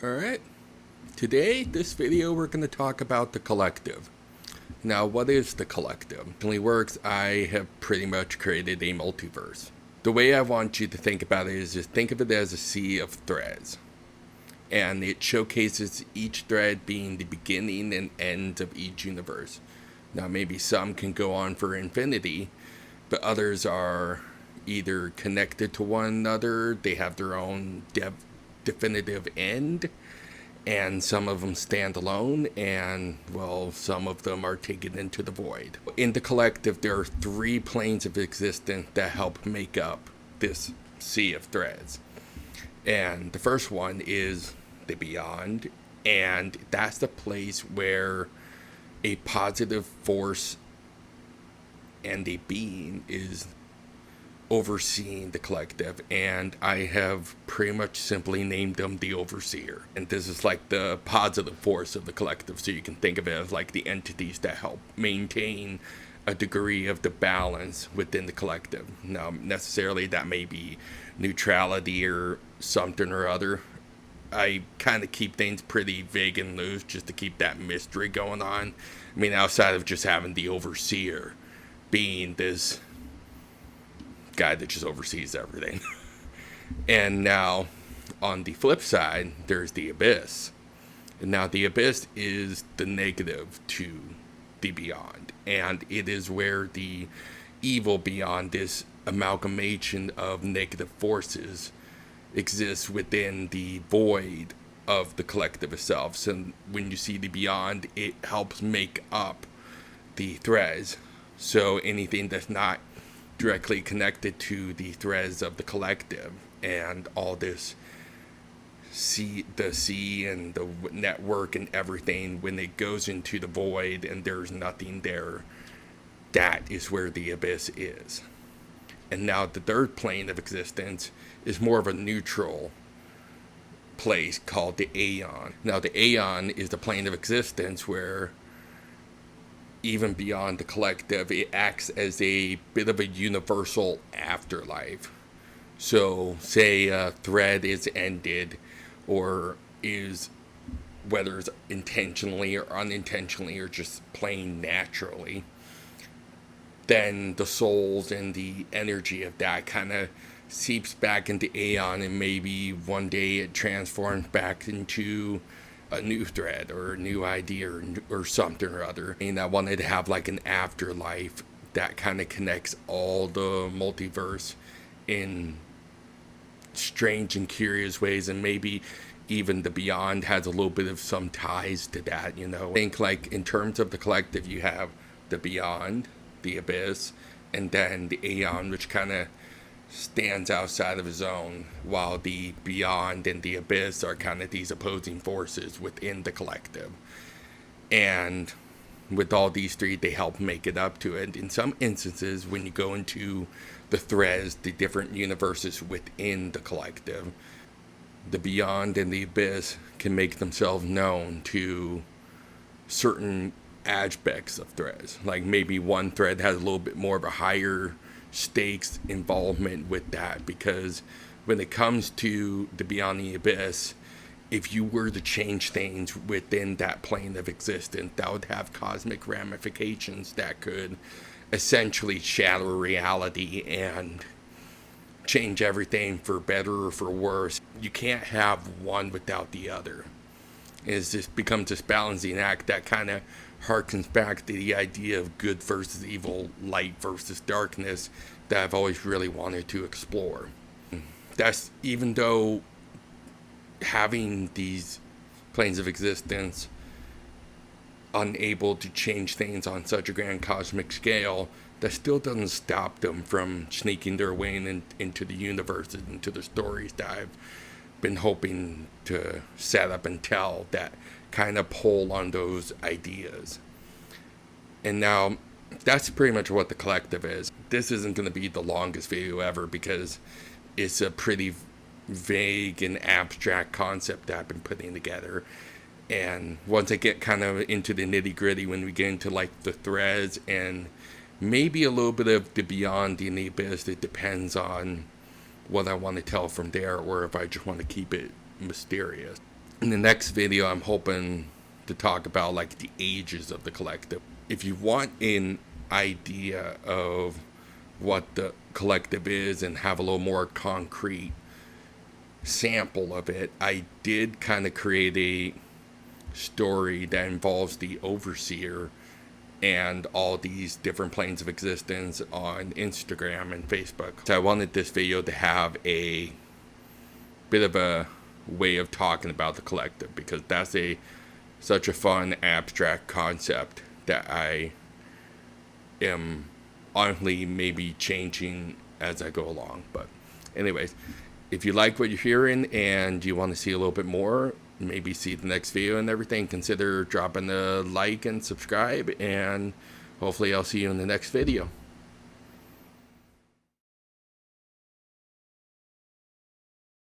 Alright, today, this video, we're going to talk about the collective. Now, what is the collective? It only works, I have pretty much created a multiverse. The way I want you to think about it is just think of it as a sea of threads. And it showcases each thread being the beginning and end of each universe. Now, maybe some can go on for infinity, but others are either connected to one another, they have their own definitive end, and some of them stand alone, and, well, some of them are taken into the void. In the collective, there are 3 planes of existence that help make up this sea of threads. And the first one is the beyond, and that's the place where a positive force and a being is overseeing the collective, and I have pretty much simply named them the overseer. And this is like the positive force of the collective, so you can think of it as like the entities that help maintain a degree of the balance within the collective. Now, necessarily that may be neutrality or something or other. I kind of keep things pretty vague and loose just to keep that mystery going on. I mean, outside of just having the overseer being this guy that just oversees everything. And now, on the flip side, there's the abyss. And now the abyss is the negative to the beyond. And it is where the evil beyond, this amalgamation of negative forces, exists within the void of the collective itself. So when you see the beyond, it helps make up the threads. So anything that's not directly connected to the threads of the collective and all this the sea and the network and everything, when it goes into the void and there's nothing there, that is where the abyss is. And now the third plane of existence is more of a neutral place called the Aeon. Now the Aeon is the plane of existence where, even beyond the collective, it acts as a bit of a universal afterlife. So, say a thread is ended, or is, whether it's intentionally or unintentionally or just plain naturally, then the souls and the energy of that kind of seeps back into Aeon, and maybe one day it transforms back into a new thread or a new idea or something or other. And I wanted to have like an afterlife that kind of connects all the multiverse in strange and curious ways, and maybe even the beyond has a little bit of some ties to that, you know. I think like in terms of the collective, you have the beyond, the abyss, and then the Aeon, which kind of stands outside of his own, while the beyond and the abyss are kind of these opposing forces within the collective. And with all these 3, they help make it up to it. In some instances, when you go into the threads, the different universes within the collective, the beyond and the abyss can make themselves known to certain aspects of threads. Like maybe one thread has a little bit more of a higher stakes involvement with that, because when it comes to the beyond the abyss, if you were to change things within that plane of existence, that would have cosmic ramifications that could essentially shatter reality and change everything for better or for worse. You can't have one without the other. It's just becomes this balancing act that kind of harkens back to the idea of good versus evil, light versus darkness, that I've always really wanted to explore. That's, even though having these planes of existence unable to change things on such a grand cosmic scale, that still doesn't stop them from sneaking their way into the universe and into the stories that I've been hoping to set up and tell that kind of pull on those ideas. And now, that's pretty much what the collective is. This isn't going to be the longest video ever, because it's a pretty vague and abstract concept that I've been putting together. And once I get kind of into the nitty gritty, when we get into like the threads and maybe a little bit of the beyond and the abyss, it depends on what I want to tell from there, or if I just want to keep it mysterious. In the next video, I'm hoping to talk about like the ages of the collective. If you want an idea of what the collective is and have a little more concrete sample of it, I did kind of create a story that involves the overseer and all these different planes of existence on Instagram and Facebook. So I wanted this video to have a bit of a way of talking about the collective, because that's such a fun abstract concept that I am honestly maybe changing as I go along. But anyways, if you like what you're hearing and you want to see a little bit more, maybe see the next video and everything, consider dropping a like and subscribe, and hopefully I'll see you in the next video.